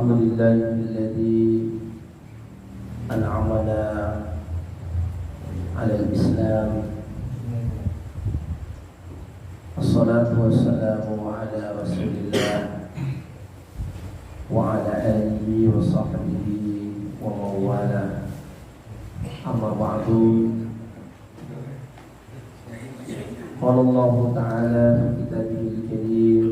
الحمد لله الذي أنعمنا على الإسلام. الصلاة والسلام على رسول الله وعلى آله وصحبه ومن والاه. أما بعد، قال الله تعالى في كتابه الكريم: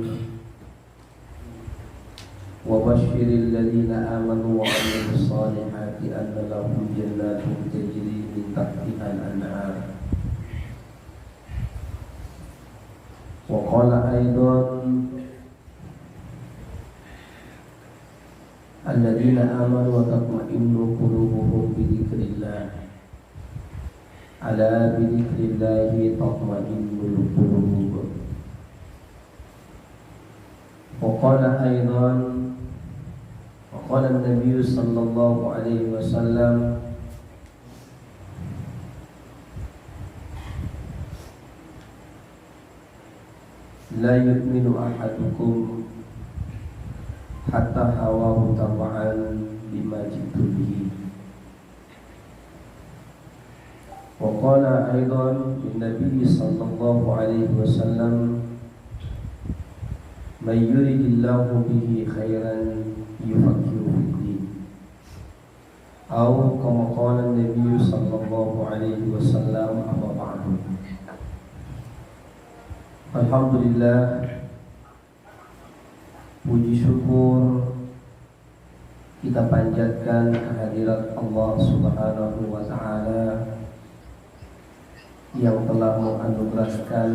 وبشر الذين آمنوا وعملوا الصالحات أن لهم جنات تجري من تحتها الأنهار. وقال أيضا: الذين آمنوا وتطمئن قلوبهم بذكر الله ألا بذكر الله تطمئن القلوب. وقال أيضا: وقال النبي صلى الله عليه وسلم: لا يؤمن أحدكم حتى هواه طبعا بما جئت به. وقال أيضا النبي صلى الله عليه وسلم: من يرد الله به خيرا يفكر في الدين. أو كما قال النبي صلى الله عليه وسلم: أما بعد. Alhamdulillah, puji syukur kita panjatkan kehadirat Allah Subhanahu wa Ta'ala yang telah menganugerahkan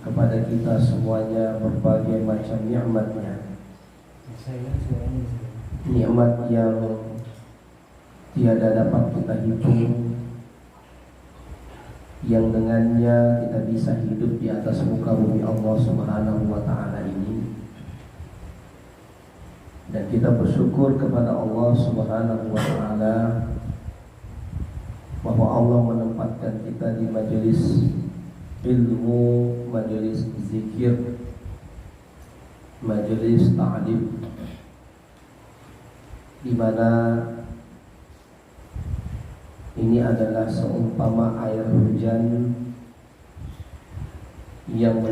kepada kita semuanya berbagai macam nikmat-Nya. Nikmat yang tiada dapat kita hitung, yang dengannya kita bisa hidup di atas muka bumi Allah Subhanahu wa Ta'ala ini. Dan kita bersyukur kepada Allah Subhanahu wa Ta'ala bahwa Allah menempatkan kita di majelis ilmu, majelis zikir, majelis ta'lim, di mana ini adalah seumpama air hujan yang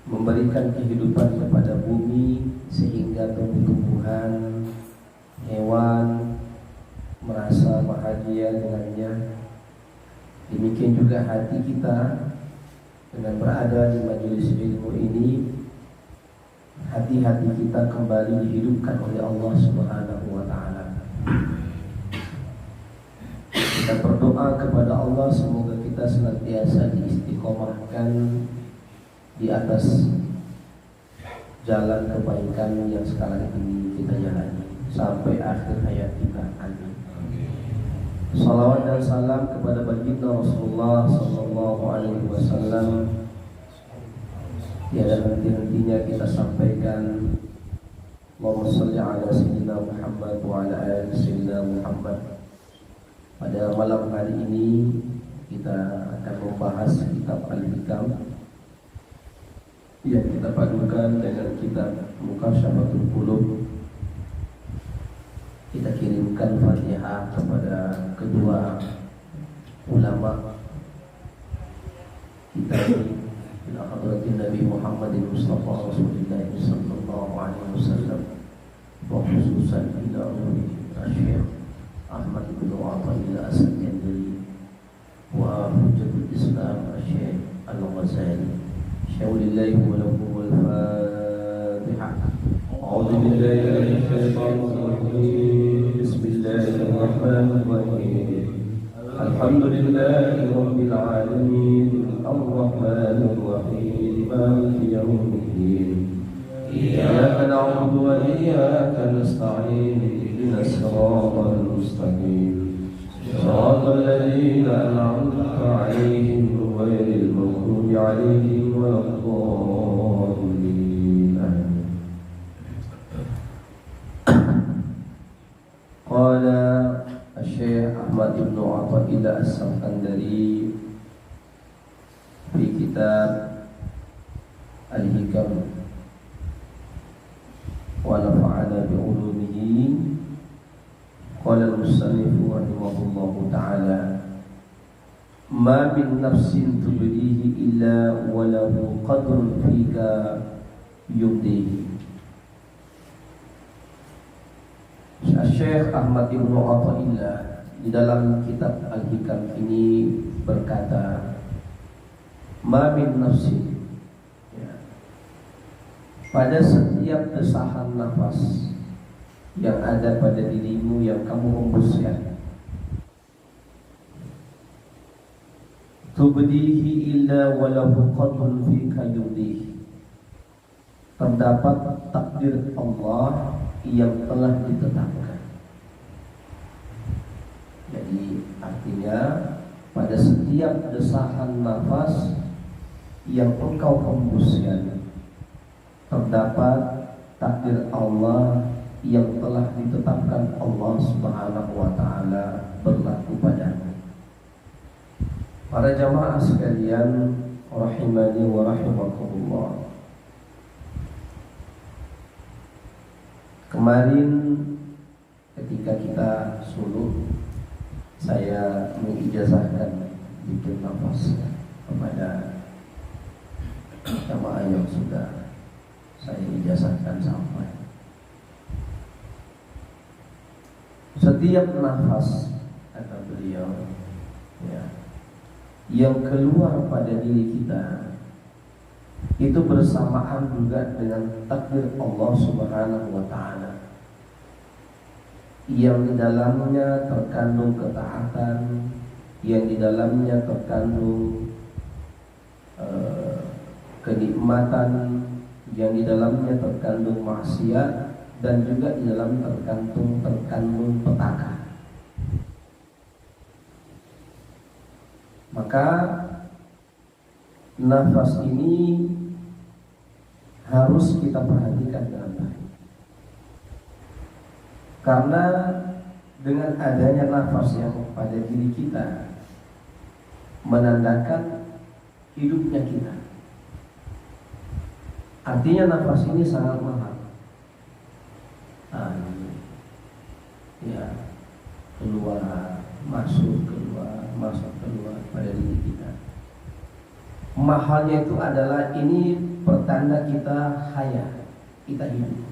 memberikan kehidupan kepada bumi sehingga tumbuh-tumbuhan, hewan merasa bahagia dengannya. Demikian juga hati kita dengan berada di majelis ilmu ini, hati-hati kita kembali dihidupkan oleh Allah Subhanahu wa Ta'ala. Kita berdoa kepada Allah semoga kita senantiasa diistiqomahkan di atas jalan kebaikan yang sekarang ini kita jalani sampai akhir hayat kita. Amin. Salawat dan salam kepada baginda Rasulullah Sallallahu Alaihi Wasallam. Tiada henti-hentinya kita sampaikan Allahumma sholli ala sayyidina Muhammad wa ala ali sayyidina Muhammad. Pada malam hari ini kita akan membahas kitab Al-Hikam yang kita padukan dengan kitab Muqashafatul Qulub. Kita kirimkan Fatihah kepada kedua ulama kita ila hadratin Nabi Muhammadin Mustafa Rasulullah sallallahu alaihi wasallam, wa khususan ila Syekh Ahmad bin Athaillah As-Sakandari wa Hujjatul Islam Syekh Al-Ghazali. Syaulillahi wa lakum al-Fatihah. A'udzu billahi minasy syaithanir rajim. Bismillahir rahmanir rahim. Alhamdulillahi rabbil alamin. Ar-Rahmanir rahim. Maliki yaumiddin. Iyyaka na'budu wa iyyaka nasta'in. اهدنا الصراط المستقيم صراط الذين أنعمت عليهم غير المغضوب عليهم ولا الضالين. قال الشيخ أحمد بن عطاء السكندري في كتاب Al-Hikam wa nafa'ana bi'ulumihi. Qala al-musannif rahimahullahu ta'ala, ma min nafsin tubdihi illa wa lahu qadrun fika yubdihi. Syekh Ahmad Ibn Athaillah di dalam kitab Al-Hikam ini berkata, ma min nafsin, ya, pada setiap desahan nafas yang ada pada dirimu yang kamu hembuskan, tubdihi illa walahu qadrun fika yubdihi, terdapat takdir Allah yang telah ditetapkan. Jadi artinya pada setiap desahan nafas yang engkau hembuskan, terdapat takdir Allah yang telah ditetapkan Allah Subhanahu wa ta'ala berlaku padamu. Para jamaah sekalian rahimani wa rahimakumullah, kemarin ketika kita suluk, saya mengijazahkan zikir nafas kepada jamaah yang sudah saya ijazahkan sampai. Setiap nafas, kata beliau, ya, yang keluar pada diri kita itu bersamaan juga dengan takdir Allah Subhanahu wa ta'ala, yang di dalamnya terkandung ketaatan, yang di dalamnya terkandung kenikmatan, yang di dalamnya terkandung maksiat, dan juga di dalam terkandung petaka. Maka nafas ini harus kita perhatikan dengan baik, karena dengan adanya nafas yang pada diri kita menandakan hidupnya kita. Artinya nafas ini sangat mahal. Ya, keluar masuk keluar pada diri kita. Mahalnya itu adalah ini pertanda kita haya, kita hidup.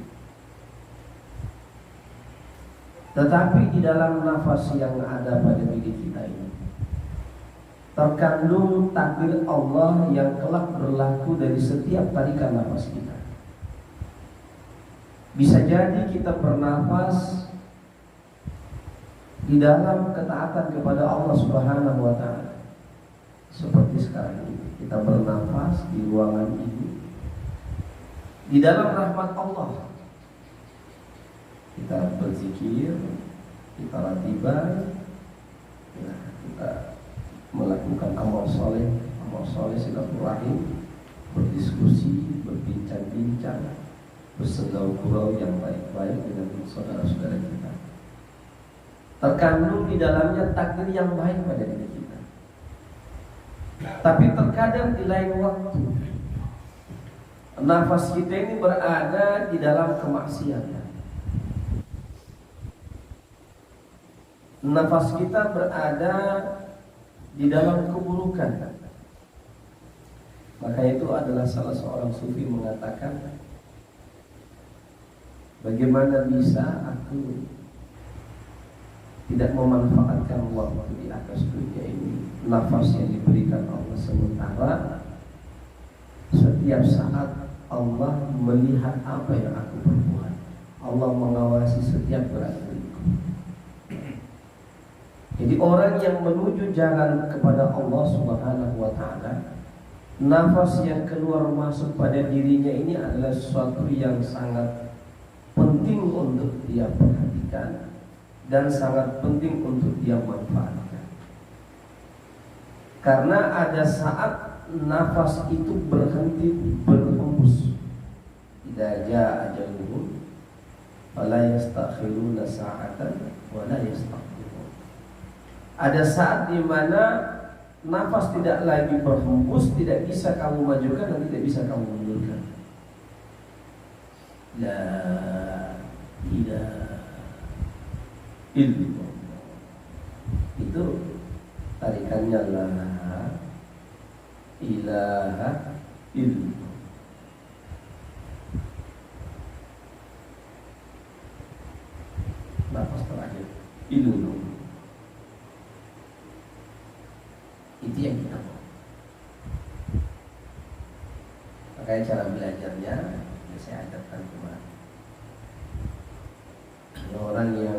Tetapi di dalam nafas yang ada pada diri kita ini terkandung takdir Allah yang kelak berlaku dari setiap tarikan nafas kita. Bisa jadi kita bernafas di dalam ketaatan kepada Allah Subhanahu wa ta'ala. Seperti sekarang ini kita bernafas di ruangan ini di dalam rahmat Allah. Kita berzikir, kita ratiban, ya, kita melakukan amal soleh silaturahim, berdiskusi, berbincang-bincang, bersenggau-gurau yang baik-baik dengan saudara-saudara kita. Terkandung di dalamnya takdir yang baik pada diri kita. Tapi terkadang di lain waktu nafas kita ini berada di dalam kemaksiatan. Nafas kita berada di dalam keburukan. Maka itu adalah salah seorang sufi mengatakan, bagaimana bisa aku tidak memanfaatkan waktu di atas dunia ini, nafas yang diberikan Allah, sementara setiap saat Allah melihat apa yang aku perbuat. Allah mengawasi setiap gerak-gerikku. Jadi orang yang menuju jalan kepada Allah Subhanahu wa ta'ala, nafas yang keluar masuk pada dirinya ini adalah sesuatu yang sangat penting untuk dia perhatikan dan sangat penting untuk dia manfaatkan. Karena ada saat nafas itu berhenti berhembus. Idza jaa ajaluhum fala yastakhiruna sa'atan wa la yastaqdimun. Ada saat di mana nafas tidak lagi berhembus, tidak bisa kamu majukan dan tidak bisa kamu mundurkan. La illallah. Itu tarikannya la ilaha illallah. Nafas terakhir illallah. Itu yang kita mau. Makanya cara belajarnya saya ajarkan kemarin. Orang yang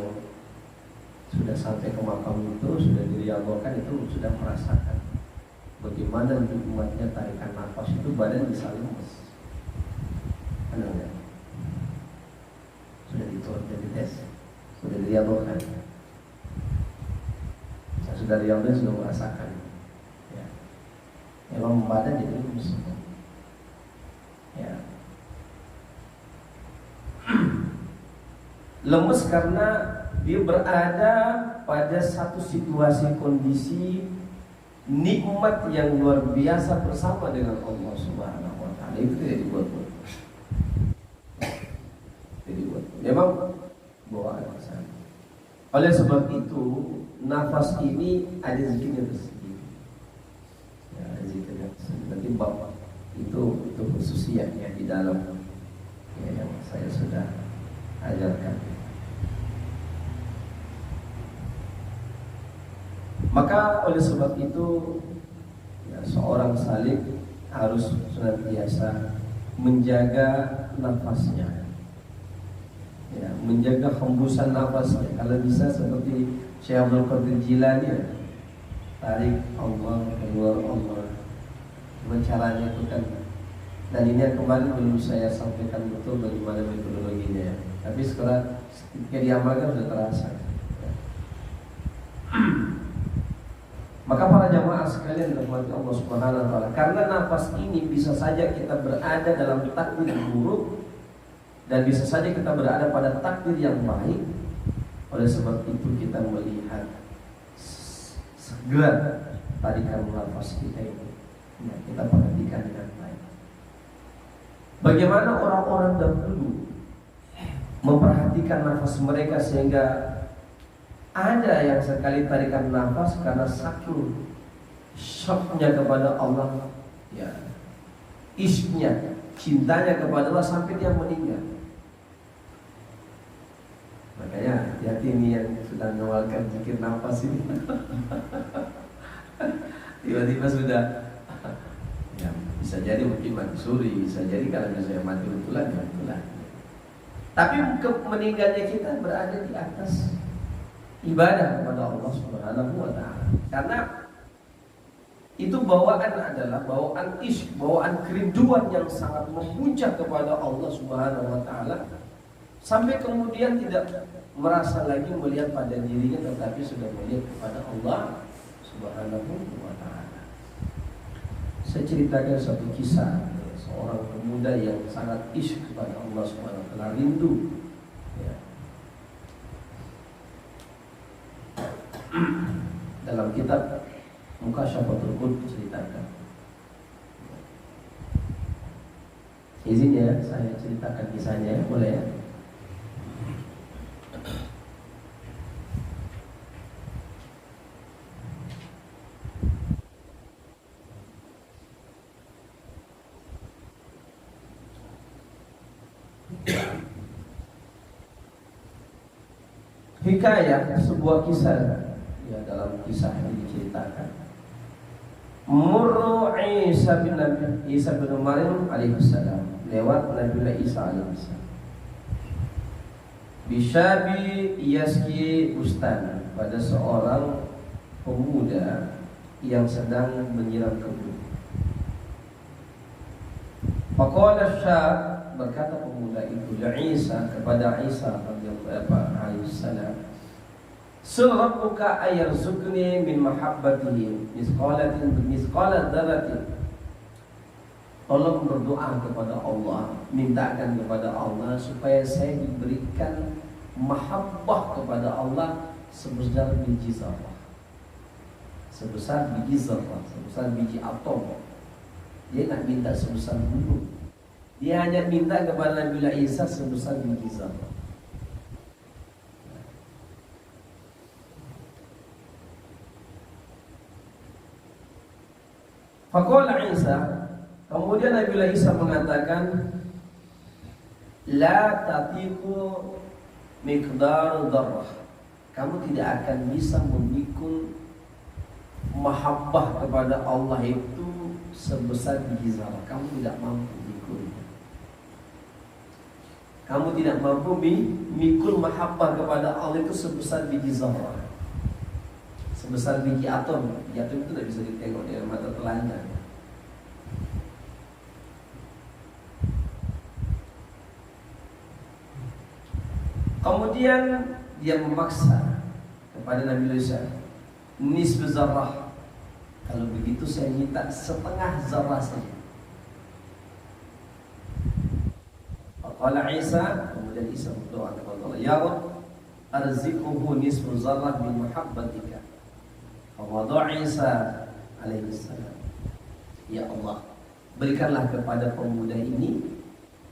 sudah sampai ke makam itu, sudah diriyadokan itu, sudah merasakan bagaimana nikmatnya tarikan nafas itu, badan bisa lemes. Ada nggak? Sudah dites, sudah diriyadokan. Saya sudah diriyadokan, sudah merasakan. Ya. Memang badan jadi lemes. Ya. Lemes karena dia berada pada satu situasi kondisi nikmat yang luar biasa bersama dengan Allah Subhanahu wa taala. Itu tidak dibuat-buat. Jadi memang bawaan kesana. Oleh sebab itu, nafas ini ada zikirnya tersendiri. Ya, zikirnya tersendiri. Nanti bab itu khususiyatnya di dalam ya, yang saya sudah ajarkan. Maka oleh sebab itu ya, seorang salik harus senantiasa menjaga nafasnya, ya, menjaga hembusan nafasnya. Kalau bisa seperti Syekh Abdul Qadir Jilani, tarik Allah, keluar Allah. Cuma caranya itu kan, dan ini yang kemarin belum saya sampaikan betul bagaimana metodologinya. Tapi sekarang ketika diamalkan sudah terasa. Maka para jamaah sekalian dirahmati Allah Subhanahu wa taala, karena nafas ini bisa saja kita berada dalam takdir yang buruk dan bisa saja kita berada pada takdir yang baik. Oleh sebab itu kita melihat segera tarikan nafas kita ini. Ya, kita perhatikan dengan baik. Bagaimana orang-orang dahulu memperhatikan nafas mereka sehingga ada yang sekali tarikan nafas karena saking syoknya kepada Allah, ya, isynya, cintanya kepada Allah sampai dia meninggal. Makanya hati-hati ini yang sudah mengawalkan zikir nafas ini. Tiba-tiba sudah, ya, bisa jadi mungkin mati suri, bisa jadi kalau misalnya mati betulan, ya betulan. Tapi meninggalnya kita berada di atas ibadah kepada Allah Subhanahu wa taala. Karena itu bawaan adalah bawaan isyq, bawaan kerinduan yang sangat memuncak kepada Allah Subhanahu wa taala, sampai kemudian tidak merasa lagi melihat pada dirinya, tetapi sudah melihat kepada Allah Subhanahu wa taala. Saya ceritakan satu kisah seorang pemuda yang sangat isyq kepada Allah Subhanahu wa taala, rindu. Dalam kitab Mukasyafatul Qulub ceritakan. Izin ya, saya ceritakan kisahnya, boleh ya? Hikayah, sebuah kisah. Ya, dalam kisah ini diceritakan Murru Isa bin Maryam alaihissalam, lewat Nabiullah Isa alaihissalam, Bishabi yaski bustana, pada seorang pemuda yang sedang menyiram kebun. Faqala syab, berkata pemuda itu Isa kepada Isa alaihissalam, Surabbuka ayarzuqni min mahabbatihi misqalat dzarratin. Tolong berdoa kepada Allah, mintakan kepada Allah supaya saya diberikan mahabbah kepada Allah sebesar biji zarrah. Sebesar biji zarrah, sebesar biji atom. Dia tak minta sebesar gunung. Dia hanya minta kepada Nabi Isa sebesar biji zarrah. Faqala Isa, kemudian Nabi Isa mengatakan, la tatiqu miqdar dzarrah. Kamu tidak akan bisa memikul mahabbah kepada Allah itu sebesar biji zarah. Kamu tidak mampu mikulnya. Kamu tidak mampu mikul mahabbah kepada Allah itu sebesar biji zarah, sebesar biji atom. Biji atom itu tidak bisa ditengok dengan mata telanjang. Kemudian dia memaksa kepada Nabi Isa, nisfu zarrah. Kalau begitu saya minta setengah zarrah saja. Faqala Isa, kemudian Isa berdoa kepada Allah, ya Rabb, arziquhu nisfu zarrah min mahabbatika. Fawada Isa alaihi salam, ya Allah, berikanlah kepada pemuda ini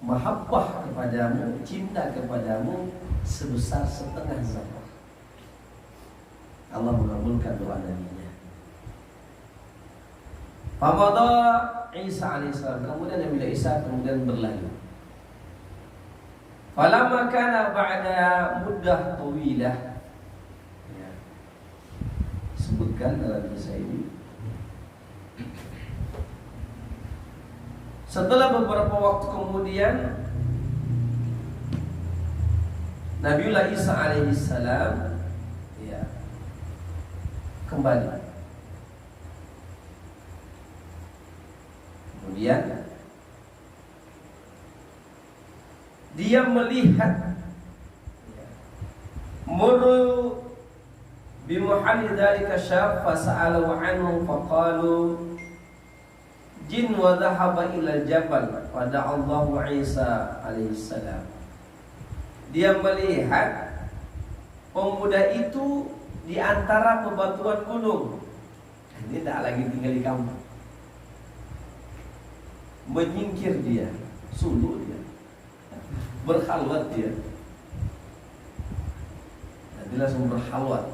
mahabbah kepadamu, cinta kepadamu sebesar setengah zarrah. Allah mengabulkan doa Nabi-Nya. Famada Isa alaihissalam, kemudian Nabi Isa kemudian berlalu. Falamma kana ba'da muddah tawilah, ya, disebutkan dalam kisah ini, setelah beberapa waktu kemudian Nabiullah Isa alaihissalam, ya, kembali. Kemudian dia melihat, ya, muru bimuhalli dzalika syaf fasa'alu anhu faqalu jin wa dhahaba ila jabal pada Allah Isa alaihissalam. Dia melihat pemuda itu di antara bebatuan gunung. Dia tidak lagi tinggal di kampung. Menyingkir dia, suluh dia, berkhalwat dia. Dia langsung berkhalwat.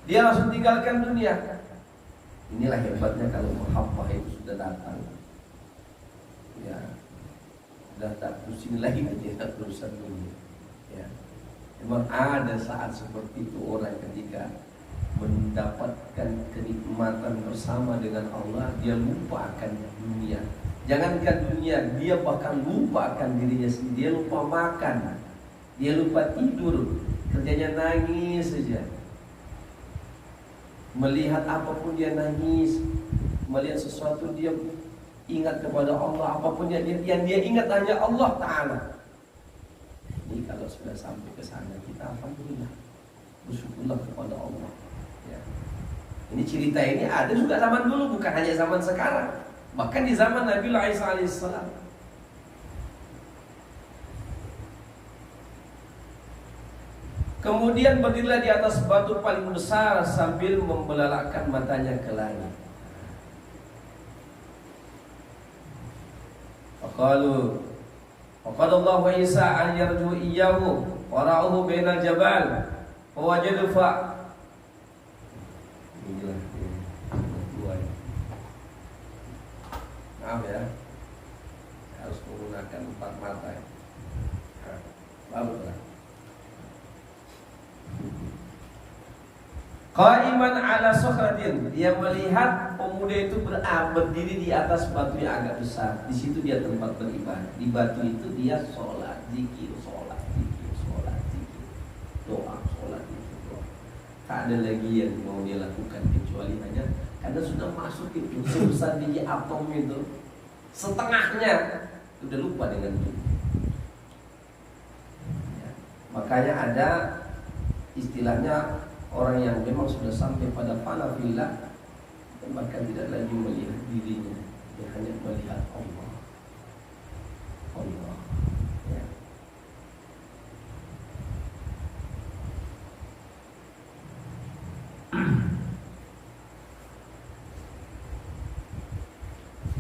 Dia langsung tinggalkan dunia. Inilah hebatnya kalau mahabbah itu sudah datang, ya, sudah tak pusing lagi dengan urusan dunia. Ya, memang ada saat seperti itu orang ketika mendapatkan kenikmatan bersama dengan Allah, dia lupa akan dunia. Jangankan dunia, dia bahkan lupa akan dirinya sendiri. Dia lupa makan, dia lupa tidur, kerjanya nangis saja. Melihat apapun dia nangis, melihat sesuatu dia ingat kepada Allah. Apapun yang dia ingat hanya Allah Ta'ala. Ini kalau sudah sampai ke sana, kita alhamdulillah, bersyukurlah kepada Allah, ya. Ini cerita ini ada juga zaman dulu, bukan hanya zaman sekarang. Bahkan di zaman Nabi Isa alaihissalam. Kemudian berdirilah di atas batu paling besar sambil membelalakkan matanya ke langit. Faqalu faqadallahu Isa an yarju iyyahu wa ra'uhu bainal jabal wa wajadu fa. Inilah dua. Maaf ya, harus menggunakan 4 mata ya. Bagus. Qaiman ala sokhratin, dia melihat pemuda itu berdiri di atas batu yang agak besar. Di situ dia tempat beribadah. Di batu itu dia sholat, zikir, sholat, zikir, sholat, zikir, doa, sholat, zikir, doa. Tak ada lagi yang mau dia lakukan kecuali hanya karena sudah masuk itu sebesar biji atom itu, setengahnya sudah lupa dengan itu. Ya, makanya ada istilahnya, orang yang memang sudah sampai pada fana fillah, bahkan tidak lagi melihat dirinya, dia hanya melihat Allah. Allah, ya.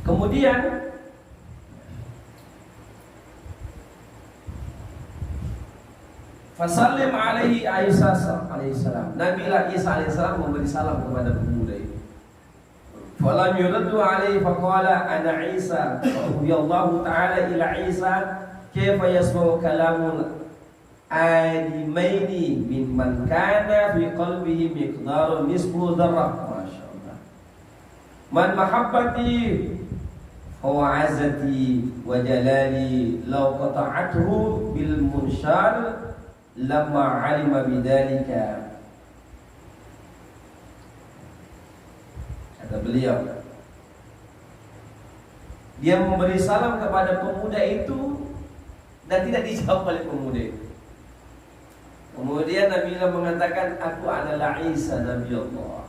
Kemudian fasallim alaihi Isa alaihissalam. Nabi Isa alaihissalam memberi salam kepada pemuda itu. Falam yuraddu alaihi faqala ana Isa. Radhiyallahu ta'ala ila Isa kaifa yasma'u kalamul adimaini mimman kana fi qalbihi miqdaru nisfu dzarrah. Masyaallah. Man mahabbati huwa azati wa jalali law qata'athu bil munshar lamma 'alima bidzalika. Kata beliau, dia memberi salam kepada pemuda itu dan tidak dijawab oleh pemuda itu. Kemudian Nabi mengatakan, aku adalah Isa Nabi Allah.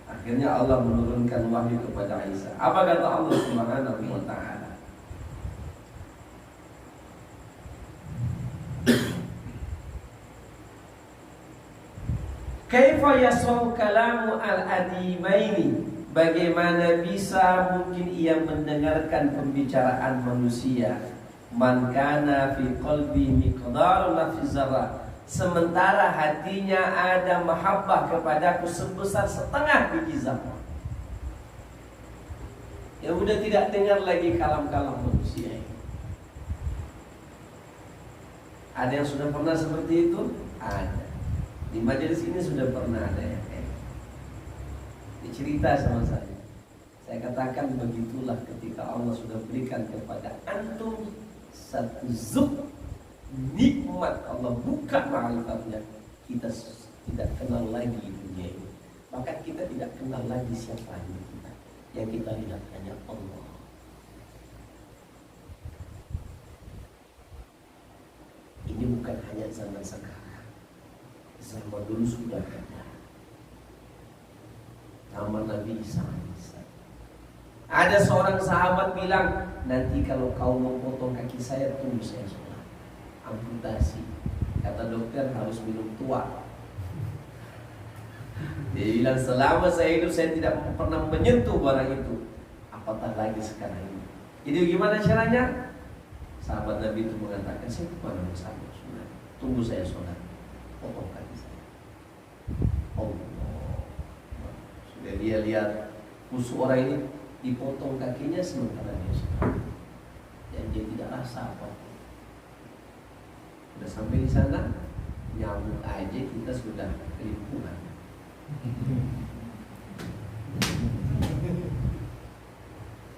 Akhirnya Allah menurunkan wahyu kepada Isa. Apa kata Allah Subhanahu wa ta'ala? Kaifa yasau kalamu al-adimaini? Bagaimana bisa mungkin ia mendengarkan pembicaraan manusia? Man kana fi qalbi miqdaru nafsi zarrah. Sementara hatinya ada mahabbah kepadaku sebesar setengah biji zarrah. Ya udah tidak dengar lagi kalam-kalam manusia ini. Ada yang sudah pernah seperti itu? Ada. Di majelis ini sudah pernah ada yang dicerita sama saya. Saya katakan begitulah ketika Allah sudah berikan kepada antum satu zuk nikmat Allah buka ma'rifatnya, kita tidak kenal lagi dunia ini. Maka kita tidak kenal lagi siapa ini kita. Yang kita lihat hanya Allah. Ini bukan hanya zaman sekarang. Zaman dulu sudah ada. Nama Nabi Isa. Ada seorang sahabat bilang, nanti kalau kau mau potong kaki saya, tunggu saya sholat. Amputasi. Kata dokter harus minum tua. Dia bilang, selama saya hidup saya tidak pernah menyentuh barang itu, apatah lagi sekarang ini. Jadi gimana caranya? Sahabat Nabi itu mengatakan, saya kemana bersama sholat. Tunggu saya sholat. Potong kaki saya. Allah. Sudah dia lihat musuh orang ini dipotong kakinya sementara dia sholat. Dan dia tidak rasa apa. Sudah sampai di sana, nyamuk aja kita sudah kelimpungan.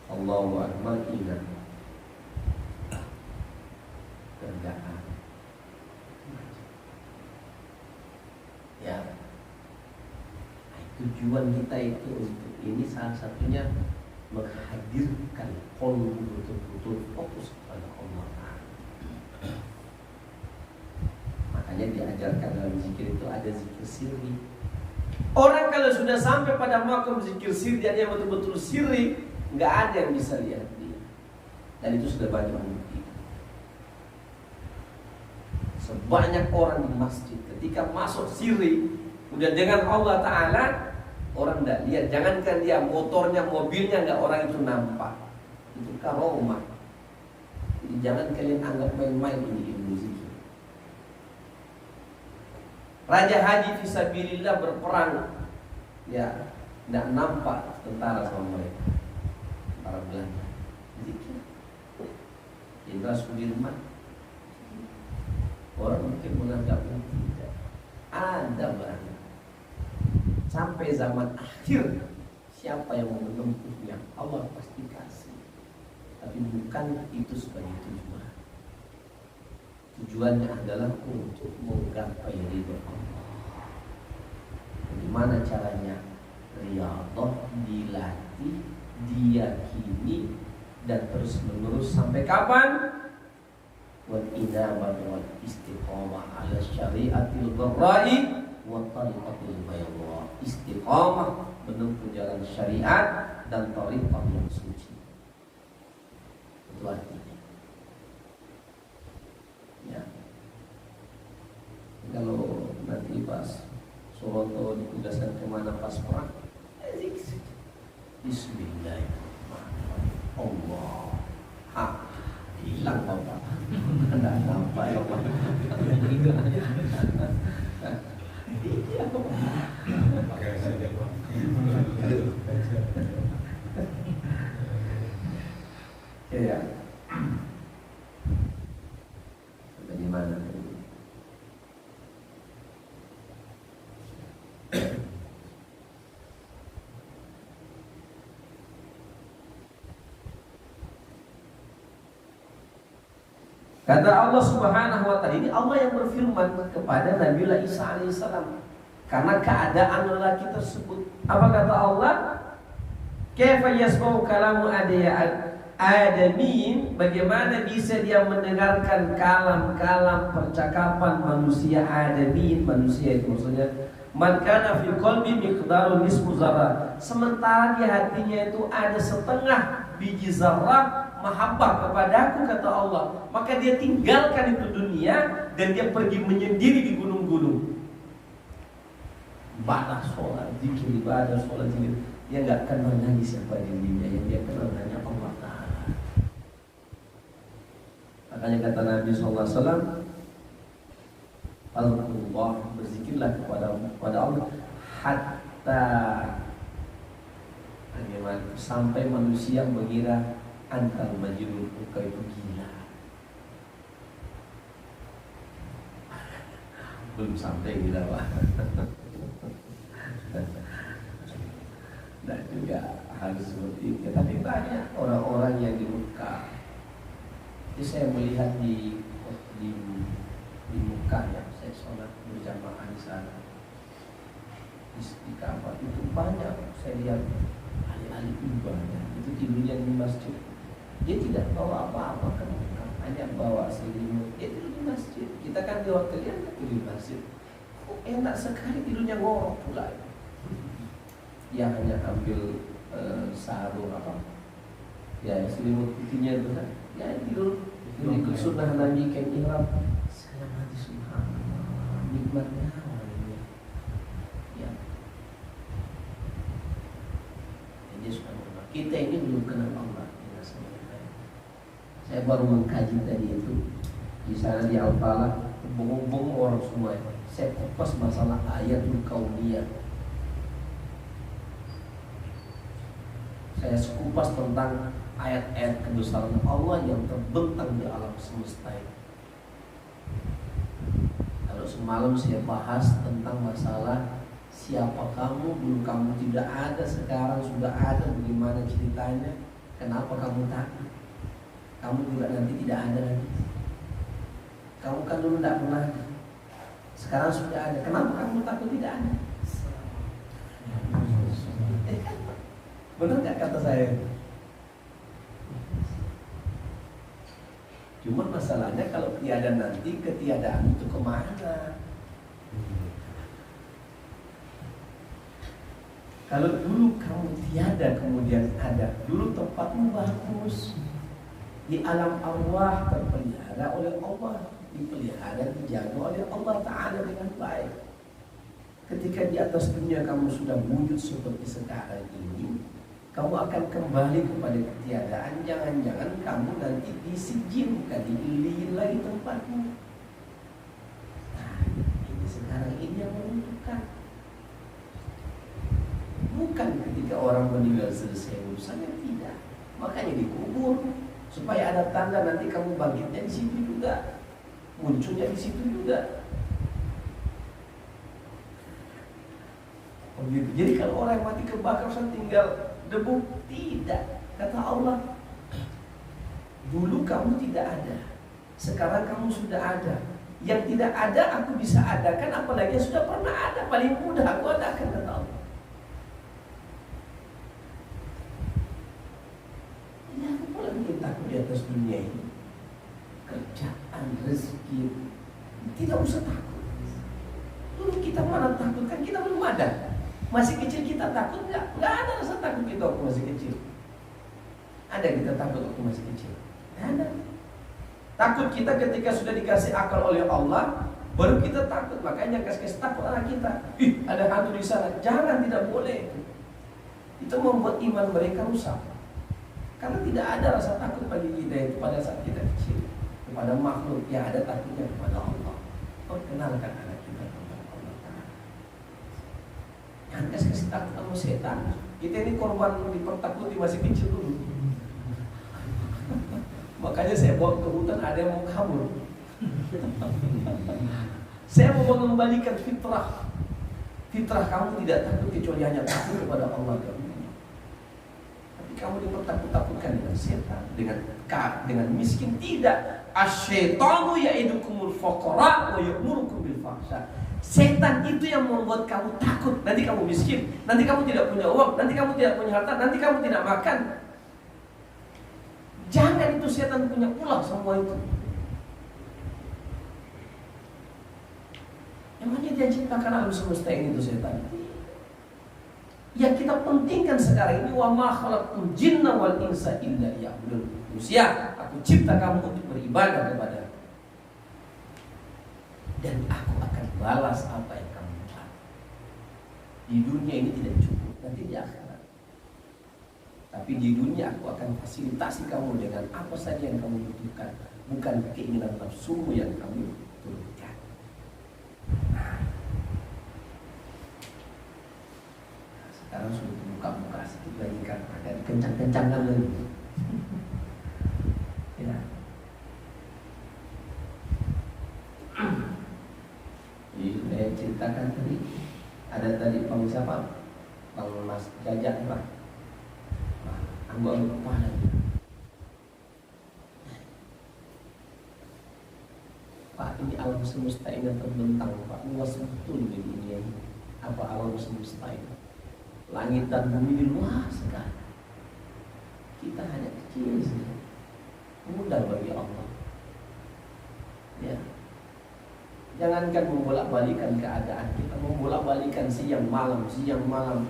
Allahu Akbar. Ingat kerjaan. Ya, tujuan kita itu untuk ini salah satunya menghadirkan qalbu betul-betul fokus kepada Allah. Makanya diajarkan dalam zikir itu ada zikir sirri. Orang kalau sudah sampai pada makam zikir sirri, dia betul-betul sirri, nggak ada yang bisa lihat dia. Dan itu sudah banyak membuktikan. Sebanyak orang di masjid ketika masuk sirri, udah dengan Allah Ta'ala, orang tidak lihat. Jangankan dia motornya, mobilnya, nggak orang itu nampak. Itu karomah. Jadi jangan kalian anggap main-main ini ilmu zikir. Raja Haji fisabilillah berperang, ya tidak nampak tentara sama mereka. Tentara Belanda. Zikir. Jenderal Sudirman. Orang mungkin menganggap tidak. Ada banyak. Sampai zaman akhir, siapa yang mau menempuhnya, Allah pasti kasih. Tapi bukan itu sebagai tujuan. Tujuannya adalah untuk menggapai ridho Allah. Bagaimana caranya? Riyadhah dilatih, diyakini, dan terus menerus sampai kapan? Wal inabah wal istiqamah ala syariatil dharra'i wa tariqatil bayadha. Istiqamah menempuh jalan syariat dan tariqah yang suci. Itu artinya. Ya. Kalau nanti pas Suroto ditugaskan kemana pas perang, Bismillahirrahmanirrahim. Allah. Hilang bapak. Tidak nampak ya Pak. Iya. Kata Allah Subhanahu wa taala, ini Allah yang berfirman kepada Nabiullah Isa alaihissalam karena keadaan lelaki tersebut. Apa kata Allah? Kaifa yasma'u kalamu adamin, bagaimana bisa dia mendengarkan kalam-kalam percakapan manusia adamin, manusia itu maksudnya man kana fi qalbi miqdaru nisfu zarrah, sementara di hatinya itu ada setengah biji zarrah mahabbah kepadaku, kata Allah, maka dia tinggalkan itu dunia dan dia pergi menyendiri di gunung-gunung. Ibadah, sholat, zikir, ibadah, sholat, zikir. Dia nggak kenal lagi siapa dirinya, yang dia kenal hanya Allah Ta'ala. Makanya kata Nabi SAW, Allah, berzikirlah kepada Allah hatta bagaimana sampai manusia mengira antal majnun, engkau itu gila. Belum sampai gila, Pak. Dan juga harus seperti itu. Tapi banyak orang-orang yang di Mekah. Jadi saya melihat di Mekah ya, saya sholat berjamaah di sana. Di Ka'bah itu banyak saya lihat ahli-ahli ibadah itu tidurnya di masjid. Dia tidak bawa apa-apa ke Mekah, hanya bawa selimut. Dia tidur di masjid. Kita kan di hotel dia tidur di masjid. Kok enak sekali tidurnya, ngorok pula. Dia hanya ambil sarung apa? Ya selimut putihnya itu kan. Ya tidur. Ikut sunnah Nabi kain ihram. Saya mati subhanallah, nikmatnya awalnya. Ya. Jadi subhanallah. Kita ini belum kenal Allah. Saya baru mengkaji tadi itu di sana di Al-Falah, bengong-bengong orang semua. Saya kupas masalah ayatul kauniyah. Saya kupas tentang ayat-ayat kebesaran Allah yang terbentang di alam semesta ini. Kalau semalam saya bahas tentang masalah siapa kamu, dulu kamu tidak ada, sekarang sudah ada, bagaimana ceritanya, kenapa kamu takut? Kamu juga nanti tidak ada lagi. Kamu kan dulu tidak pernah, sekarang sudah ada. Kenapa kamu takut tidak ada? Benar nggak kata saya? Cuma masalahnya kalau tiada nanti, ketiadaan itu kemana? Kalau dulu kamu tiada kemudian ada, dulu tempatmu bagus. Di alam arwah terpelihara oleh Allah, dipelihara, dijaga oleh Allah Ta'ala dengan baik. Ketika di atas dunia kamu sudah wujud seperti sekarang ini, kamu akan kembali kepada ketiadaan. Jangan-jangan kamu nanti disijin, bukan diilihin lagi tempatmu. Nah, ini sekarang ini yang menentukan. Bukan ketika orang meninggal selesai urusannya, tidak. Makanya dikubur supaya ada tanda nanti kamu bangkitnya di situ juga, munculnya di situ juga. Begitu. Jadi kalau orang yang mati kebakar tinggal debu, tidak. Kata Allah, dulu kamu tidak ada, sekarang kamu sudah ada. Yang tidak ada aku bisa adakan, apalagi yang sudah pernah ada. Paling mudah aku adakan, kata Allah. Ini aku pula bikin takut di atas dunia ini. Kerjaan, rezeki, tidak usah takut. Dulu kita mana takut, kan kita belum ada. Masih kecil kita takut nggak? Nggak ada rasa takut kita waktu masih kecil. Ada kita takut waktu masih kecil? Nggak ada. Takut kita ketika sudah dikasih akal oleh Allah, baru kita takut. Makanya kasih takut anak kita. Ih, ada hantu di sana. Jangan, tidak boleh. Itu membuat iman mereka rusak. Karena tidak ada rasa takut bagi kita itu pada saat kita kecil kepada makhluk. Yang ada takutnya kepada Allah. Perkenalkan anak kita kepada Allah Ta'ala. Jangan kasih takut sama setan. Kita ini korban dipertakuti masih kecil dulu. Makanya saya bawa ke hutan, ada yang mau kabur. Saya mau mengembalikan fitrah. Fitrah kamu tidak takut kecuali hanya takut kepada Allah. Tapi kamu dipertakut-takutkan dengan setan, dengan miskin, tidak. Asyaitanu ya'idukumul faqra wa ya'murukum bil fahsya. Setan itu yang membuat kamu takut. Nanti kamu miskin, nanti kamu tidak punya uang, nanti kamu tidak punya harta, nanti kamu tidak makan. Jangan itu setan punya pula semua itu. Emangnya dia ciptakan alam semesta ini itu setan? Yang kita pentingkan sekarang ini, wa ma khalaqtul jinna wal insa illa liya'budun. Manusia, aku cipta kamu untuk beribadah kepada, dan aku akan balas apa yang kamu buat. Di dunia ini tidak cukup, nanti di akhirat. Tapi di dunia aku akan fasilitasi kamu dengan apa saja yang kamu butuhkan, bukan keinginan nafsumu yang kamu turunkan. Sekarang sudah buka-buka sedikit lagi kan, agak dikencang-kencangkan lagi. Ya. Saya ceritakan tadi, ada tadi Bang siapa? Bang Mas Jajak Pak. Anggap kepala. Pak, ini alam semesta ini terbentang Pak, luas betul di dunia ini. Apa alam semesta ini? Langit dan bumi luas sekali. Kita hanya kecil saja. Mudah bagi Allah. Ya. Jangankan membolak-balikan keadaan, kita membolak-balikan siang malam.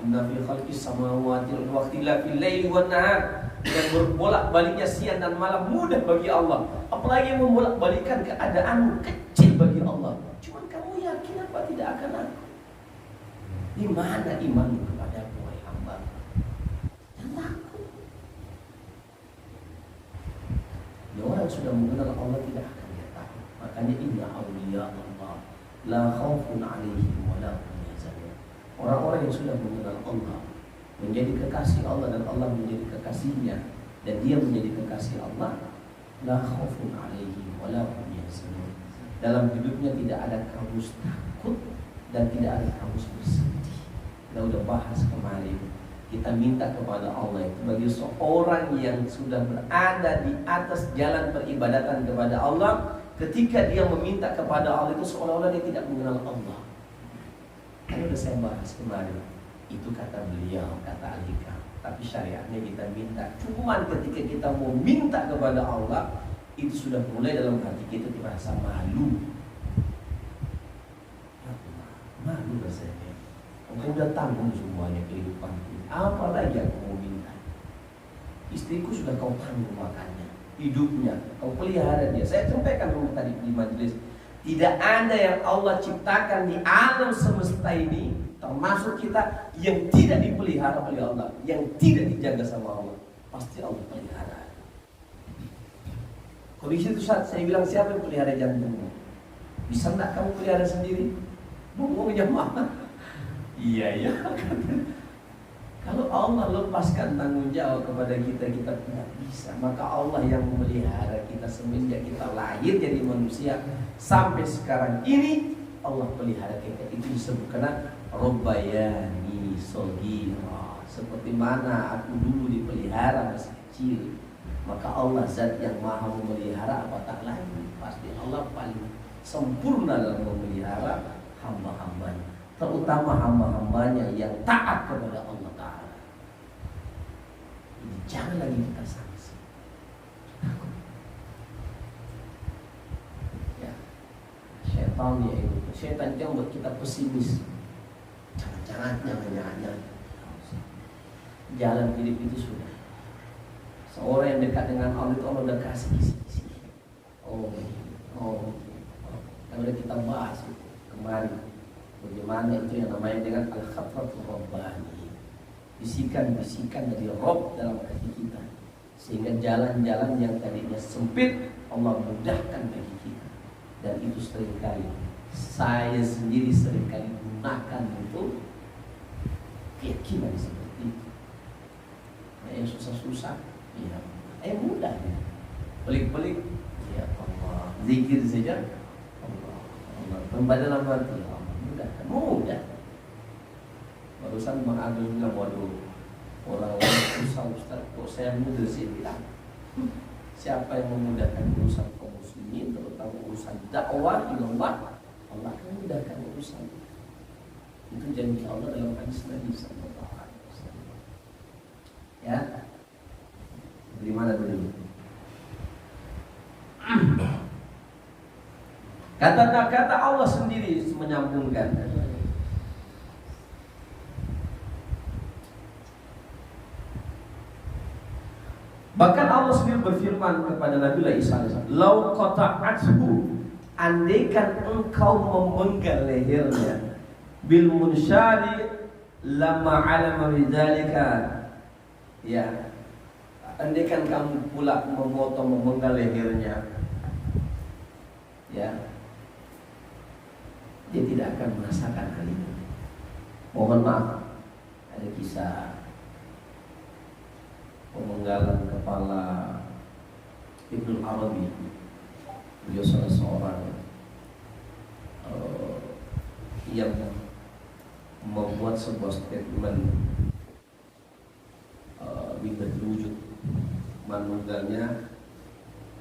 Inna fi khalqis samawati wal ikhtilafil laili wan nahar. Dan berbolak-baliknya siang dan malam mudah bagi Allah. Apalagi membolak-balikan keadaanmu kecil bagi Allah. Cuma kamu yakin apa tidak akan aku? Di mana imanmu kepadaku wahai hamba? Dan aku. Ya, orang sudah mengenal Allah tidak akan dia tahu. Makanya inna awliya Allah la khaufun 'alaihim wa la hum yahzanun. Orang-orang yang sudah mengenal Allah, menjadi kekasih Allah dan Allah menjadi kekasihnya, dan dia menjadi kekasih Allah, la khaufun 'alaihim wa la hum yahzanun. Dalam hidupnya tidak ada kamus takut dan tidak ada kamus bersedih. Kita udah bahas kemarin. Kita minta kepada Allah itu bagi seorang yang sudah berada di atas jalan peribadatan kepada Allah, ketika dia meminta kepada Allah itu seolah-olah dia tidak mengenal Allah. Kan udah saya bahas kemarin. Itu kata beliau, kata Al-Hikam. Tapi syariatnya kita minta. Cuman ketika kita mau minta kepada Allah, itu sudah mulai dalam hati kita merasa malu. Malu rasanya. Engkau udah tanggung semuanya kehidupanku. Apa lagi yang kau minta? Istriku sudah kau tanggung makannya, hidupnya, kau pelihara dia. Saya sampaikan dulu tadi di majelis, tidak ada yang Allah ciptakan di alam semesta ini, termasuk kita, yang tidak dipelihara oleh Allah, yang tidak dijaga sama Allah. Pasti Allah pelihara. Kalau di situ saat saya bilang, siapa yang pelihara jantungmu? Bisa enggak kamu pelihara sendiri? Ngomong jamaah. Iya. Kalau Allah lepaskan tanggung jawab kepada kita, kita tidak bisa. Maka Allah yang memelihara kita semenjak kita lahir jadi manusia sampai sekarang ini, Allah pelihara kita. Itu disebut karena Rabbayani Shaghira. Seperti mana aku dulu dipelihara masih kecil, maka Allah zat yang maha memelihara, apatah lagi. Pasti Allah paling sempurna dalam memelihara hamba-hambanya, terutama hamba-hambanya yang taat kepada Allah Ta'ala. Jangan lagi kita sanksi. Ya, syaitan ya itu. Syaitan yang buat kita pesimis. Jangan. Jalan hidup itu sudah. Seorang yang dekat dengan Allah itu Allah udah kasih kisi-kisi. Yang udah kita bahas itu kemarin. Bagaimana itu yang namanya dengan al-khatratul rabbani, bisikan-bisikan dari Rabb dalam hati kita, sehingga jalan-jalan yang tadinya sempit Allah mudahkan bagi kita. Dan itu seringkali saya sendiri seringkali gunakan untuk keyakinan seperti itu. Nah, yang susah-susah, ya, mudah ya. Pelik-pelik, ya Allah, zikir saja, Allah, membaca dalam hati, mudah. Barusan Bang Agus bilang, waduh, orang-orang susah Ustaz, kok saya mudah sih bilang. Siapa yang memudahkan urusan kamu? muslimin, terutama urusan dakwah ilallah, Allah akan mudahkan urusan. Itu janji Allah dalam hadis Nabi sallallahu alaihi wasallam. Ya. Dari mana dulu? Kata Allah sendiri menyambungkan. Bahkan Allah sendiri berfirman kepada Nabi Isa alaihissalam, "Lau qata'athu," andaikan engkau memenggal lehernya, bil munsyari lama alama bidzalika. Ya. Andaikan kamu pula memotong memenggal lehernya, ya, dia tidak akan merasakan hal itu. Mohon maaf, ada kisah pemenggalan kepala Ibnu Arabi. Beliau salah seorang yang membuat sebuah statement wahdatul wujud, menunggalnya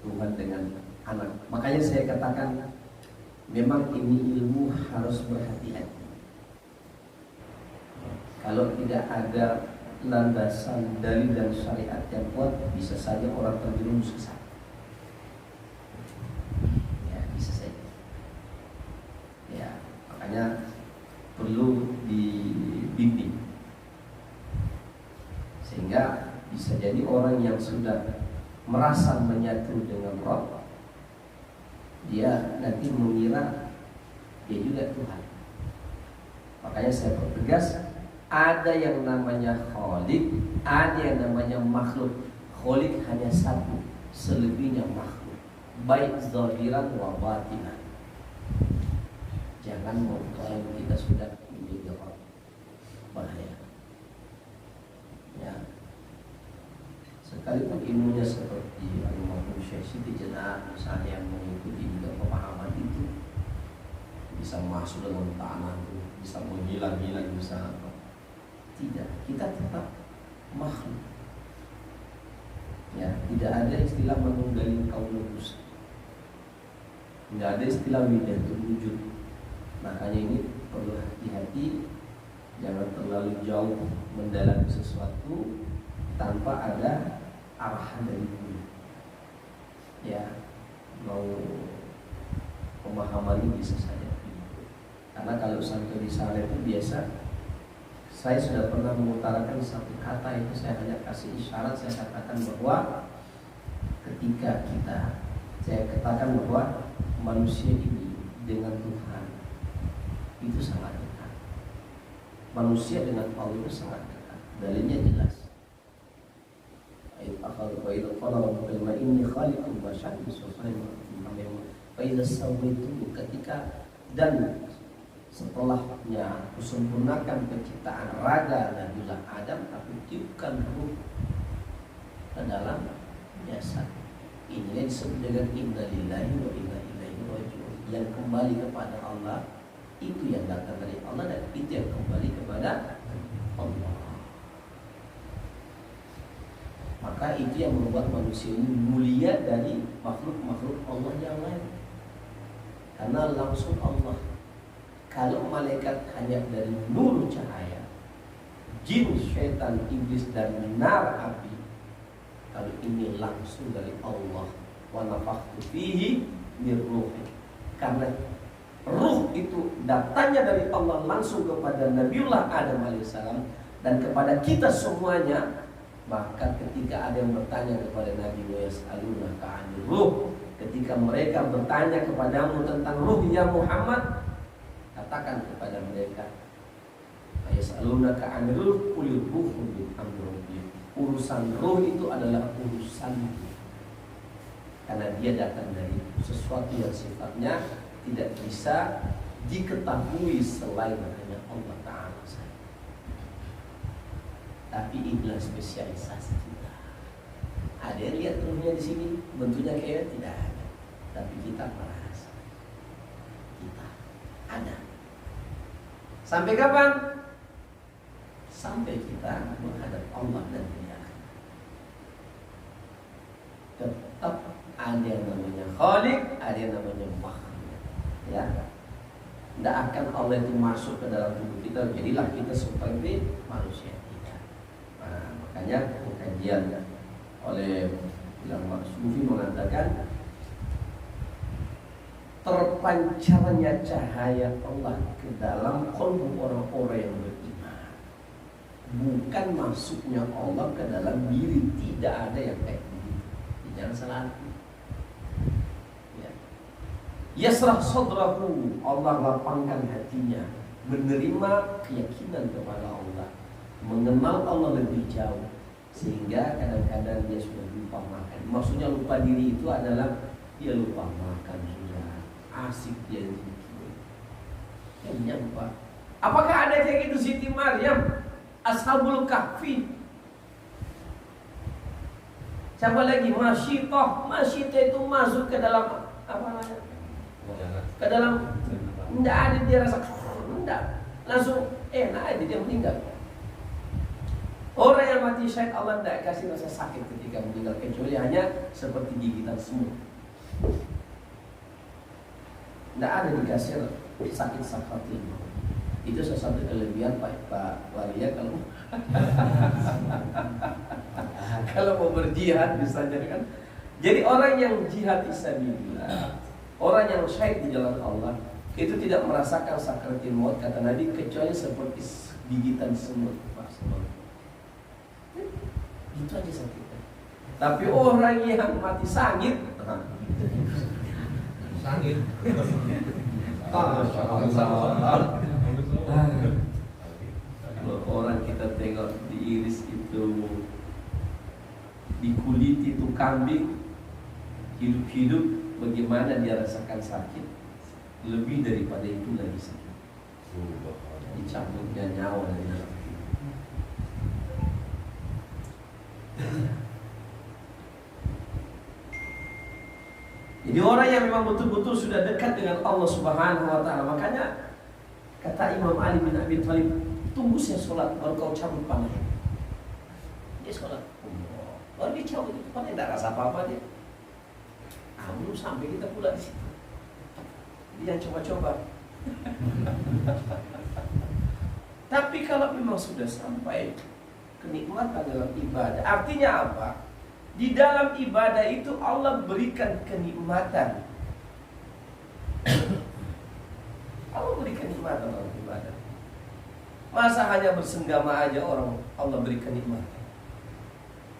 Tuhan dengan anak. Makanya saya katakan memang ini ilmu harus berhati-hati. Kalau tidak ada landasan dalil dan syariat yang kuat, bisa saja orang terjerumus ke sana. Ya, bisa saja. Ya, makanya perlu dibimbing. Sehingga bisa jadi orang yang sudah merasa menyatu dengan Rabb, dia nanti mengira dia juga Tuhan. Makanya saya pertegas, ada yang namanya Khalik, ada yang namanya makhluk. Khalik hanya satu, selebihnya makhluk, baik zahiran wa batinan. Jangan mengklaim kita sudah menjadi Rabb, bahaya. Ya. Sekalipun ilmunya seperti Al-Mahfum Syekh Siti Jenar misalnya, yang mengikuti juga pemahaman itu, bisa masuk dalam tanah, bisa menghilang-hilang, bisa apa. Tidak, kita tetap makhluk. Ya, tidak ada istilah menunggangi kaum lupus. Tidak ada istilah wahdatul wujud. Makanya ini perlu hati-hati, jangan terlalu jauh mendalami sesuatu tanpa ada arahan dari guru. Ya, mau pemahaman ini bisa saja. Karena kalau sampai di sana itu biasa, saya sudah pernah mengutarakan satu kata itu, saya hanya kasih isyarat, saya katakan bahwa ketika saya katakan bahwa manusia ini dengan Tuhan itu sangat dekat. Manusia dengan Allah itu sangat dekat. Dalilnya jelas. Ketika dan setelahnya aku sempurnakan penciptaan raga Nabiullah Adam, aku tiupkan ruh ke dalam jasad. Ini disebut dengan inna lillahi wa inna ilaihi raji'un. Yang kembali kepada Allah itu yang datang dari Allah, dan itu yang kembali kepada Allah. Maka itu yang membuat manusia ini mulia dari makhluk-makhluk Allah yang lain, karena langsung Allah. Kalau malaikat hanya dari nur cahaya, jin, syaitan, iblis dan nar api, kalau ini langsung dari Allah. Wa nafakhtu fihi min ruhi. Karena ruh itu datangnya dari Allah langsung kepada Nabiullah Adam alaihissalam dan kepada kita semuanya. Maka ketika ada yang bertanya kepada Nabi, wa yas'alunaka 'anil ruh, ketika mereka bertanya kepadamu tentang ruh ya Muhammad, katakan kepada mereka, yas'alunaka 'anil ruh qul ruhu min amri rabbi. Urusan ruh itu adalah urusan, karena dia datang dari sesuatu yang sifatnya tidak bisa diketahui selain hanya Allah Ta'ala saja. Tapi inilah spesialisasi kita. Ada yang lihat ruhnya di sini, bentuknya kayak tidak ada, tapi kita merasa kita ada. Sampai kapan? Sampai kita menghadap Allah dan dia tetap ada yang namanya khaliq, ada yang namanya makhluk. Ya, tidak akan Allah itu masuk ke dalam tubuh kita. Jadilah kita seperti manusia kita. Nah, makanya kajian oleh ulama sufi mengatakan terpancarnya cahaya Allah ke dalam kalbu orang-orang yang beriman, bukan masuknya Allah ke dalam diri. Tidak ada yang kayak begitu. Jangan salah arti. Ya. Yasrah sadrahu, Allah lapangkan hatinya, menerima keyakinan kepada Allah, mengenal Allah lebih jauh, sehingga kadang-kadang dia sudah lupa makan. Maksudnya lupa diri itu adalah dia lupa makan sudah, asik dia zikir. Kenyang Pak. Apakah ada kayak gitu Siti Maryam, Ashabul Kahfi? Siapa lagi? Masyitah. Masyitah itu masuk ke dalam apa namanya? Ke dalam, tidak ada dia rasa, tidak, langsung enak aja dia meninggal. Orang yang mati syahid Allah tidak kasih rasa sakit ketika meninggal, kecuali hanya seperti gigitan semut. Tidak ada dikasih sakit sakaratul maut. Itu salah satu kelebihan Pak Walia kalau mau berjihad misalnya kan. Jadi orang yang jihad fisabilillah, orang yang syahid di jalan Allah, itu tidak merasakan sakaratul maut kata Nabi, kecuali seperti gigitan semut. Itu aja sakitnya. Tapi orang yang mati sangit, kalau orang kita tengok diiris itu, dikuliti itu kambing hidup-hidup, bagaimana dia rasakan sakit, lebih daripada itu lagi sakit. Dicabutnya nyawa dari dalam. Jadi orang yang memang betul-betul sudah dekat dengan Allah Subhanahu wa ta'ala, makanya kata Imam Ali bin Abi Thalib, tunggu saya sholat baru kau cabut panah. Dia sholat, baru dia cabut itu panah, tidak rasa apa-apa dia. Belum sampai kita pula di situ. Dia coba-coba. Tapi kalau memang sudah sampai kenikmatan dalam ibadah, artinya apa? Di dalam ibadah itu Allah berikan kenikmatan. Allah berikan kenikmatan dalam ibadah. Masa hanya bersenggama aja orang Allah berikan kenikmatan?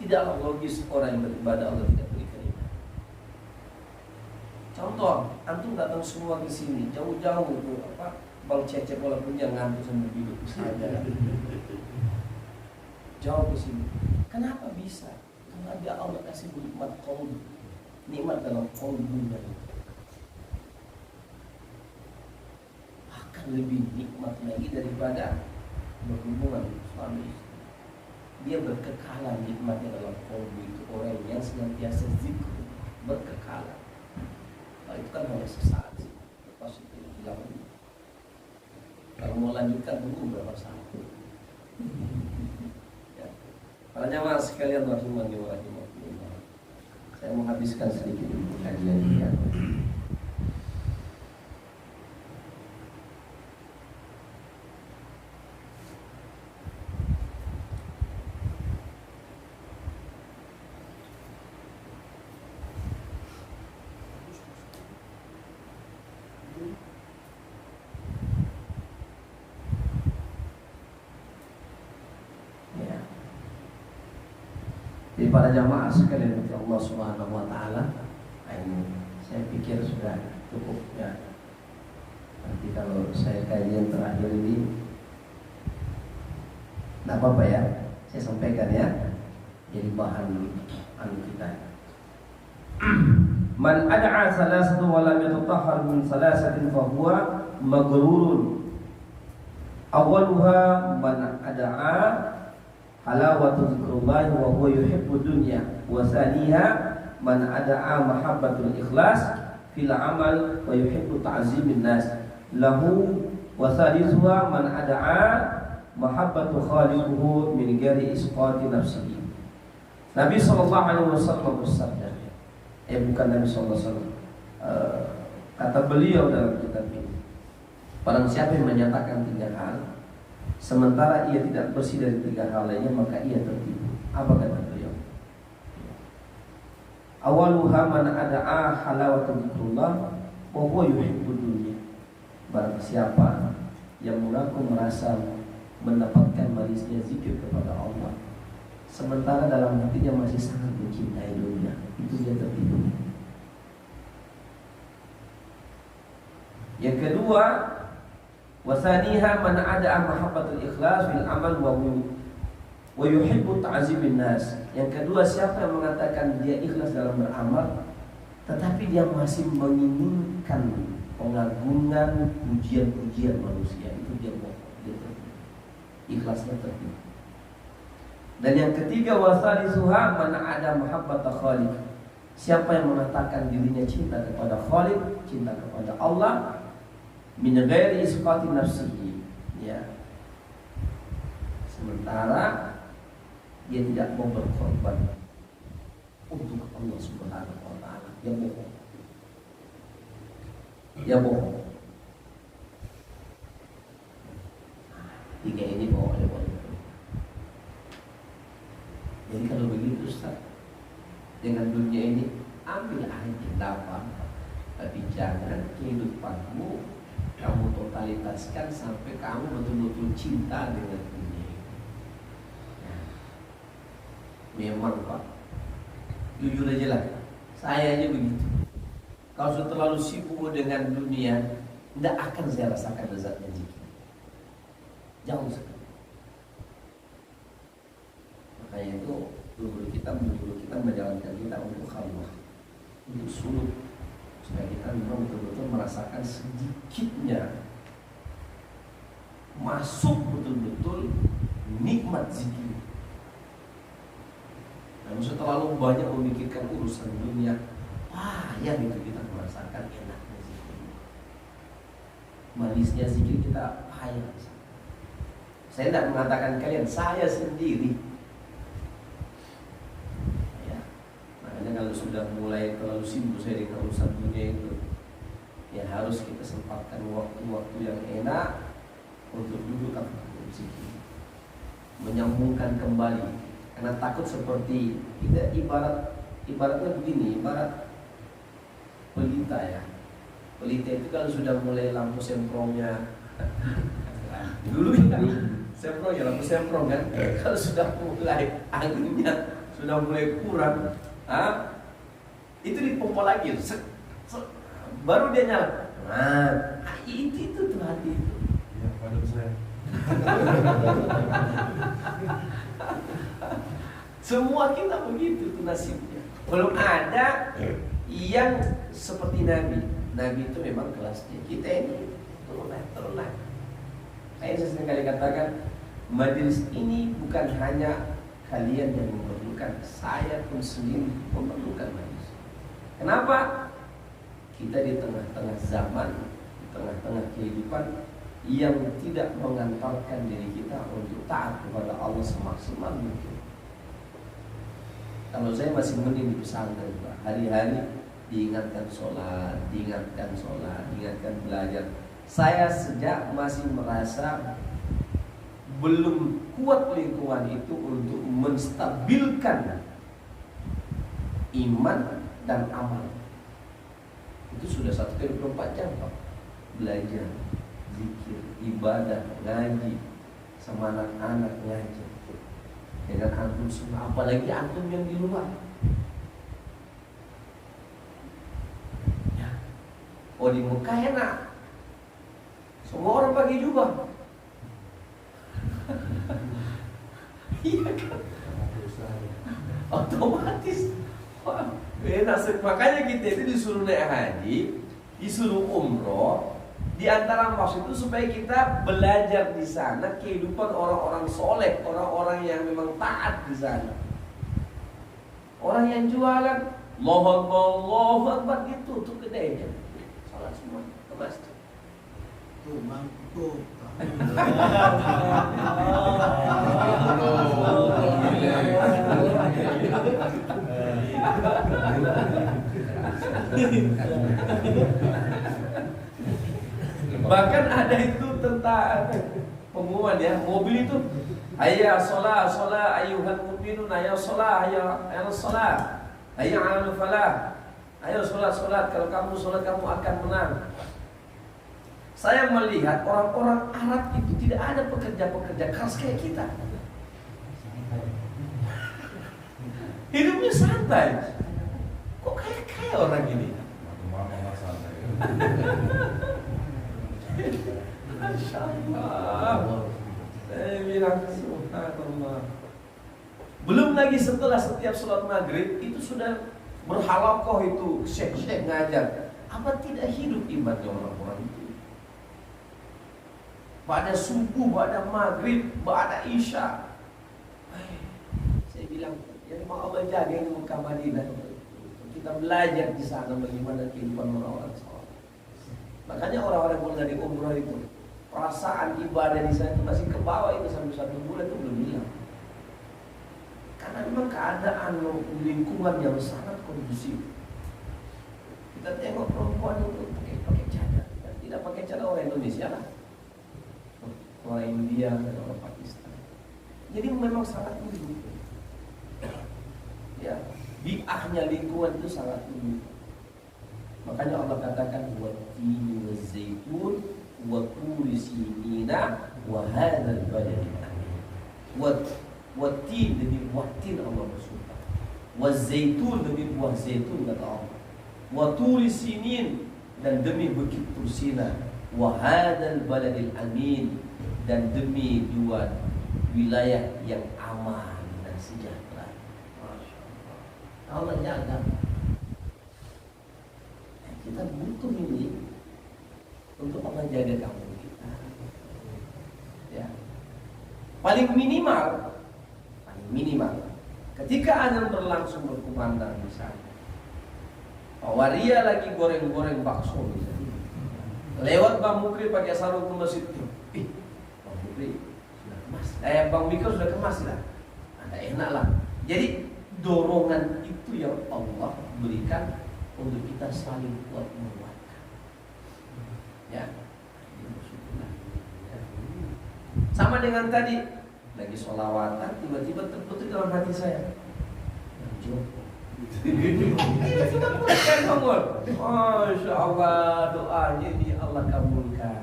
Tidaklah logis orang yang beribadah Allah tidak berikan kenikmatan. Contoh, antum datang semua ke sini, jauh-jauh tuh Bang Cecep walaupun dia ngantuk sambil duduk saja. Jauh ke sini. Kenapa bisa? Karena dia Allah kasih nikmat qalb, nikmat dalam qalbunya. Akan lebih nikmat lagi daripada berhubungan suami istri. Dia berkekalan nikmatnya dalam qalbu itu, orang yang senantiasa zikir berkekalan. Nah, itu kan hanya sesaat sih, lepas itu hilang. Kalau mau lanjutkan tunggu berapa saat? Para jamaah sekalian rahimani wa rahimakumullah, saya menghabiskan sedikit kajian ini. Para jamaah sekalian dari Allah Subhanahu wa ta'ala, saya pikir sudah cukup ya. Nanti kalau saya kajian terakhir ini tidak apa-apa ya, saya sampaikan ya, jadi bahan kita. Man ad'a salasatu wa lam yatatahhar min salasatin fa huwa maghrurun. Awwaluha man ad'a halawatu zikrullah wa huwa yuhibbu dunya, wa thaniha man ada'a mahabbatul ikhlas fil amal wa yuhibbu ta'zimin nas lahu, wa thalithuha man ada'a mahabbatu khaliquhu min ghairi isqati nafsihi. Nabi sallallahu alaihi wasallam bersabda, bukan Nabi sallallahu alaihi wasallam, Kata beliau dalam kitab ini, barang siapa yang menyatakan 3 hal sementara ia tidak bersih dari 3 hal lainnya, maka ia tertipu. Apa kata beliau? Awaluha man ada'a halawatu dzikrullah wa huwa yuhibbud dunya. Barang siapa yang mengaku merasa mendapatkan manisnya zikir kepada Allah sementara dalam hatinya masih sangat mencintai dunia, itu dia tertipu. Yang kedua, wasaniha man ada'a mahabbatul ikhlas fil amal wa yuhibbu ta'zimin nas. Yang kedua, siapa yang mengatakan dia ikhlas dalam beramal tetapi dia masih menginginkan pengagungan, pujian-pujian manusia, itu dia bohong, dia tertipu. Ikhlasnya tertipu. Dan yang ketiga, wasalisuha man ada mahabbata khaliq. Siapa yang mengatakan dirinya cinta kepada Khaliq, cinta kepada Allah, min ghairi isqati nafsihi, ya. Sementara dia tidak mau berkorban untuk Allah Subhanahu wa taala, dia bohong. Dia bohong. 3 ini bawa oleh Allah. Jadi kalau begitu Ustaz, dengan dunia ini ambil aja dapat, tapi jangan kehidupanmu kamu totalitaskan sampai kamu betul-betul cinta dengan dunia ini. Memang Pak, jujur aja lah, saya aja begitu. Kalau sudah terlalu sibuk dengan dunia, tidak akan saya rasakan lezatnya zikir. Jauh sekali. Makanya itu dulu kita menjalankan kita untuk khalwah, untuk suluk, supaya kita memang betul-betul merasakan sedikitnya masuk betul-betul nikmat zikir. Namun terlalu banyak memikirkan urusan dunia, ya itu kita merasakan enaknya zikir, manisnya zikir kita payah. Saya tidak mengatakan kalian, saya sendiri. Ya, makanya kalau sudah mulai terlalu sibuk saya dengan urusan dunia itu, ya harus kita sempatkan waktu-waktu yang enak untuk duduk atau zikir, menyambungkan kembali. Karena takut seperti kita ibaratnya begini, ibarat pelita ya. Pelita itu kalau sudah mulai lampu semprongnya dulu kan semprongnya, lampu semprong kan, kalau sudah mulai anginnya sudah mulai kurang, itu dipompa lagi, baru dia nyala. Nah, itu tuh hati itu. Ya, pada saya. Semua kita begitu tuh nasibnya. Belum ada yang seperti Nabi. Nabi itu memang kelasnya. Kita ini turun naik. Saya sering kali katakan, majelis ini bukan hanya kalian yang memerlukan, saya pun sendiri memerlukan majelis. Kenapa? Kita di tengah-tengah zaman, di tengah-tengah kehidupan yang tidak mengantarkan diri kita untuk taat kepada Allah semaksimal mungkin. Kalau saya masih mending di pesantren, Pak. Hari-hari diingatkan sholat, diingatkan belajar. Saya sejak masih merasa belum kuat lingkungan itu untuk menstabilkan iman dan amal. Itu sudah 1 kali 24 jam, Pak. Belajar, zikir, ibadah, ngaji, sama anak-anak ngaji. Dengan antum semua, apalagi antum yang di luar. Ya. Oh, di Mekah enak, semua orang pakai jubah. Iya kan? Otomatis. Enak. Makanya kita itu disuruh naik haji, disuruh umroh. Di antara maksud itu supaya kita belajar di sana kehidupan orang-orang soleh, orang-orang yang memang taat di sana. Orang yang jualan, Allahu Akbar itu tuh kedainya, salat semua ke masjid. Tuh mantap. Bahkan ada itu tentang pengumuman ya, mobil itu hayya sholat ayuhan mu'minun, hayya sholat, hayya sholat, hayya 'alal falah. Ayo sholat, kalau kamu sholat kamu akan menang. Saya melihat orang-orang Arab itu tidak ada pekerja-pekerja keras kayak kita. Hidupnya santai. Kok kayak orang ini? Masya Allah. Saya bilang subhanallah. Belum lagi setelah setiap sholat maghrib itu sudah berhalakoh itu syekh-syekh ngajar. Apa tidak hidup imannya orang-orang itu? Pada subuh, pada maghrib, pada isya. Saya bilang, ya mau Allah jaga ini Mekah Madinah. Kita belajar di sana bagaimana kehidupan orang-orang saleh. Makanya orang-orang mulai dari umrah itu perasaan ibadah di sana itu masih ke bawah itu sampai 1 bulan itu belum hilang. Karena memang keadaan lingkungan yang sangat kondusif. Kita tengok perempuan itu pakai cadar, dan tidak pakai cadar orang Indonesia lah, orang India dan orang Pakistan. Jadi memang sangat unik. Ya, bi'ahnya lingkungan itu sangat unik. Makanya Allah katakan wat-tini waz-zaitun wa turi sinina wa hadzal baladil amin. Wat-tin demi watin Allah bersumpah. Waz-zaitun demi buah zaitun kata Allah. Wa turi sinin dan demi bukit Tursina. Wa hadzal baladil amin dan demi 2 wilayah yang aman dan sejahtera. Masya Allah jaga. Kita butuh ini untuk Allah jaga kamu kita. Ya. Paling minimal ketika azan berlangsung berkumandang misalnya, Pak Waria lagi goreng-goreng bakso misalnya, lewat Bang Mukri pakai sarung ke masjid itu, Bang Mukri sudah kemas, Bang Mikro sudah kemas lah, ada enak lah. Jadi dorongan itu yang Allah berikan untuk kita saling kuat menguatkan. Ya. Sama dengan tadi lagi sholawatan tiba-tiba terputus dalam hati saya. Tiba-tiba pulang bangun. Masya Allah, doanya ini Allah kabulkan.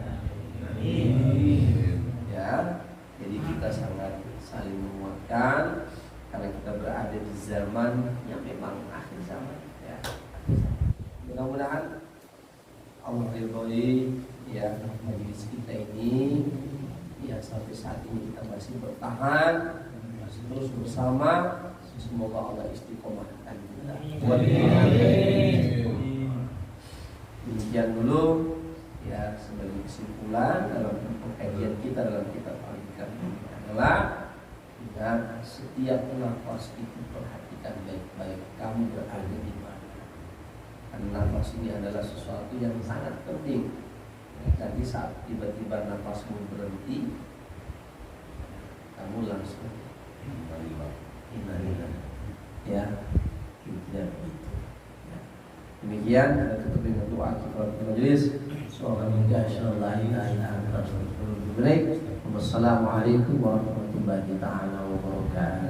Ya. Jadi kita sangat saling menguatkan karena kita berada di zaman yang memang akhir zaman. Ya. Mudah-mudahan Allah ridhoi ya majelis kita ini, ya sampai saat ini kita masih bertahan, masih terus bersama. Semoga Allah istiqomahkan kita. Demikian dulu ya sebagai kesimpulan dalam pengkajian kita dalam kitab Al-Hikam adalah ya, setiap nafas itu perhatikan baik-baik kamu berada di mana. Karena nafas ini adalah sesuatu yang sangat penting. Jadi saat tiba-tiba nafasmu berhenti, kamu langsung innalillah. Ya, tidak begitu. Ya. Demikian kita tutup dengan doa kifaratul majelis. Wassalamualaikum warahmatullahi wabarakatuh.